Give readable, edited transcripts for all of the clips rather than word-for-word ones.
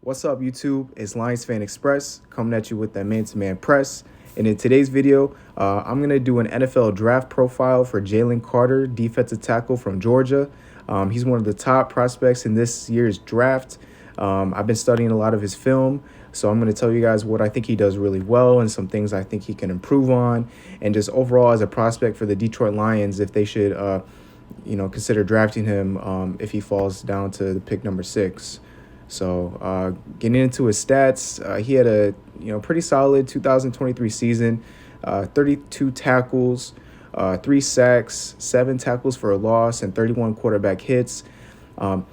What's up, YouTube? It's Lions Fan Express coming at you with that man-to-man press. And in today's video, I'm going to do an NFL draft profile for Jalen Carter, defensive tackle from Georgia. He's one of the top prospects in this year's draft. I've been studying a lot of his film, so I'm going to tell you guys what I think he does really well and some things I think he can improve on. And just overall as a prospect for the Detroit Lions, if they should, consider drafting him if he falls down to the pick number 6. So getting into his stats, he had a pretty solid 2023 season, 32 tackles, 3 sacks, 7 tackles for a loss, and 31 quarterback hits. The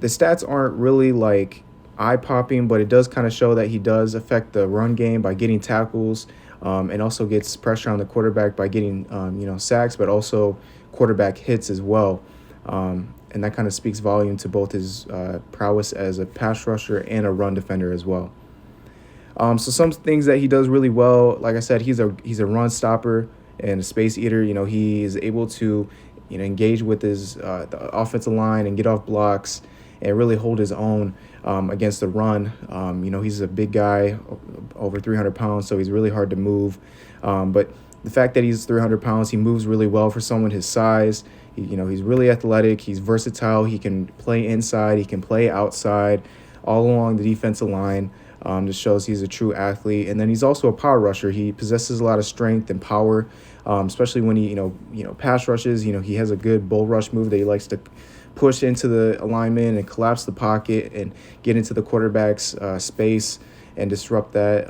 stats aren't really like eye-popping, but it does kind of show that he does affect the run game by getting tackles, and also gets pressure on the quarterback by getting sacks, but also quarterback hits as well. And that kind of speaks volume to both his prowess as a pass rusher and a run defender as well. So some things that he does really well, like I said, he's a run stopper and a space eater. He is able to engage with his the offensive line and get off blocks and really hold his own against the run. He's a big guy, over 300 pounds, so he's really hard to move. But the fact that he's 300 pounds, he moves really well for someone his size. He's really athletic. He's versatile. He can play inside. He can play outside, all along the defensive line. Just shows he's a true athlete. And then he's also a power rusher. He possesses a lot of strength and power, especially when he pass rushes. He has a good bull rush move that he likes to push into the alignment and collapse the pocket and get into the quarterback's space and disrupt that.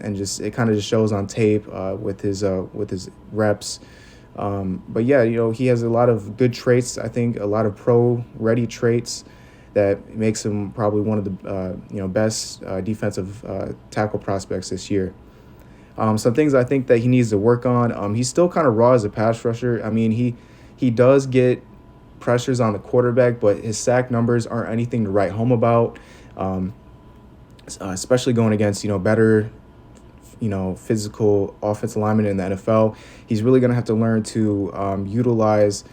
And just it kind of just shows on tape with his reps. But yeah, he has a lot of good traits. I think a lot of pro-ready traits that makes him probably one of the best defensive tackle prospects this year. Some things I think that he needs to work on. He's still kind of raw as a pass rusher. I mean, he does get pressures on the quarterback, but his sack numbers aren't anything to write home about. Especially going against better physical offensive linemen in the NFL. He's really going to have to learn to utilize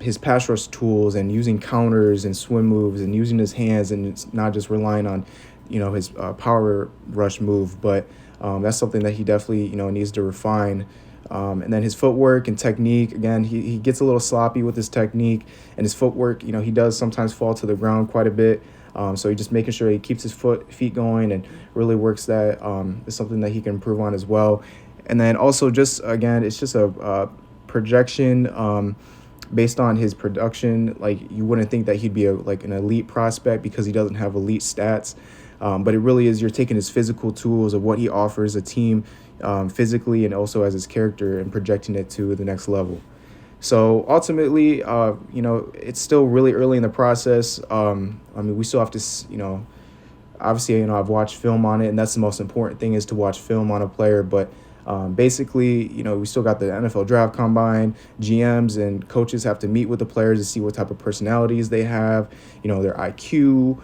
his pass rush tools and using counters and swim moves and using his hands, and it's not just relying on his power rush move. But that's something that he definitely needs to refine. And then his footwork and technique, again, he gets a little sloppy with his technique and his footwork. He does sometimes fall to the ground quite a bit. So he just making sure he keeps his feet going and really works that is something that he can improve on as well. And then also just, again, it's just a projection based on his production. Like, you wouldn't think that he'd be an elite prospect because he doesn't have elite stats. But it really is, you're taking his physical tools of what he offers a team physically and also as his character and projecting it to the next level. So ultimately, it's still really early in the process. We still have to, obviously, I've watched film on it, and that's the most important thing, is to watch film on a player. But basically, we still got the NFL draft combine. GMs and coaches have to meet with the players to see what type of personalities they have, their IQ,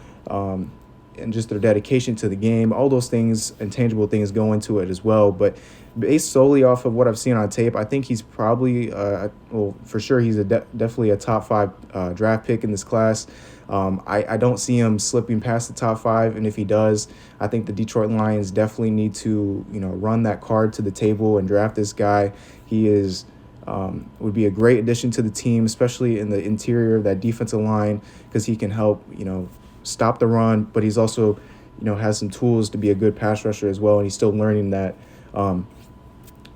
and just their dedication to the game. All those things, intangible things, go into it as well. But based solely off of what I've seen on tape, I think he's probably, for sure, he's definitely a top 5 draft pick in this class. I don't see him slipping past the top 5, and if he does, I think the Detroit Lions definitely need to, run that card to the table and draft this guy. He would be a great addition to the team, especially in the interior of that defensive line, because he can help, stop the run, but he's also, has some tools to be a good pass rusher as well, and he's still learning that.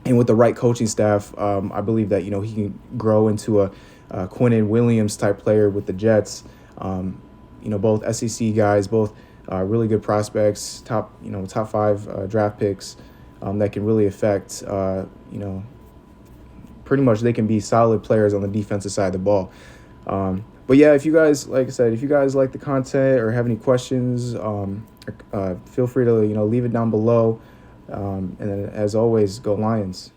And with the right coaching staff, I believe that, he can grow into a Quinnen Williams type player with the Jets. Both SEC guys, both really good prospects, top 5 draft picks that can really affect, pretty much they can be solid players on the defensive side of the ball. But yeah, if you guys, like I said, if you guys like the content or have any questions, feel free to leave it down below. And then, as always, go Lions.